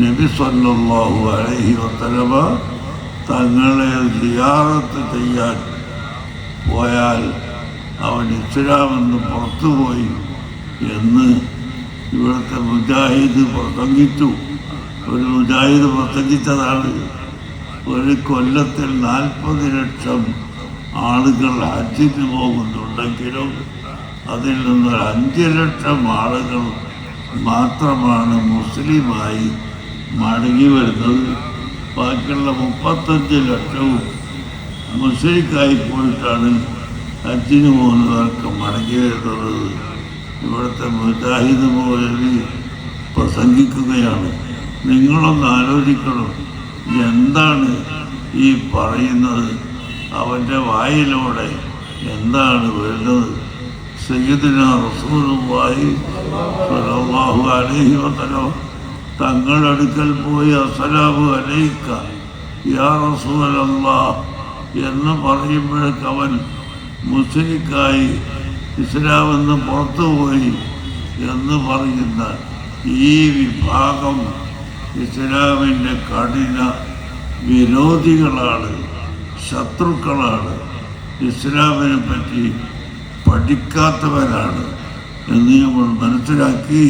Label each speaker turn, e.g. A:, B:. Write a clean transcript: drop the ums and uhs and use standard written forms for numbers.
A: നബി സല്ലല്ലാഹു അലൈഹി വസല്ലമ തങ്ങളെ സിയാറത്ത് ചെയ്യാൻ പോയാൽ അവൻ ഇസ്ലാമെന്ന് പുറത്തുപോയി എന്ന് ഇവിടുത്തെ മുജാഹിദ് പ്രസംഗിച്ചു. ഒരു മുജാഹിദ് പ്രസംഗിച്ചതാണ്. ഒരു കൊല്ലത്തിൽ 40 ലക്ഷം ആളുകൾ ഹജ്ജിന് പോകുന്നുണ്ടെങ്കിലും അതിൽ നിന്നൊരു 5 ലക്ഷം ആളുകൾ മാത്രമാണ് മുസ്ലിമായി മടങ്ങി വരുന്നത്. ബാക്കിയുള്ള 35 ലക്ഷവും മുസ്ലിക്കായി പോയിട്ടാണ് ഹജ്ജിന് പോകുന്നവർക്ക് മടങ്ങി വരുന്നത്. ഇവിടുത്തെ മുജാഹിദ് മൗലവി പ്രസംഗിക്കുകയാണ്. നിങ്ങളൊന്ന് ആലോചിക്കണം, എന്താണ് ഈ പറയുന്നത്? അവൻ്റെ വായിലൂടെ എന്താണ് വരുന്നത്? സയ്യിദുനാ റസൂലുള്ളാഹി സ്വല്ലല്ലാഹു അലൈഹി വസല്ലം തങ്ങളുടെ അടുക്കൽ പോയി അസ്സലാമു അലൈക യാ റസൂലല്ലാഹ് എന്ന് പറയുമ്പോഴേക്ക് അവൻ മുസ്ലിക്കായി ഇസ്ലാമെന്ന് പുറത്തുപോയി എന്ന് പറയുന്ന ഈ വിഭാഗം ഇസ്ലാമിൻ്റെ കഠിന വിരോധികളാണ്, ശത്രുക്കളാണ്, ഇസ്ലാമിനെ പറ്റി പഠിക്കാത്തവരാണ് എന്ന് നമ്മൾ മനസ്സിലാക്കി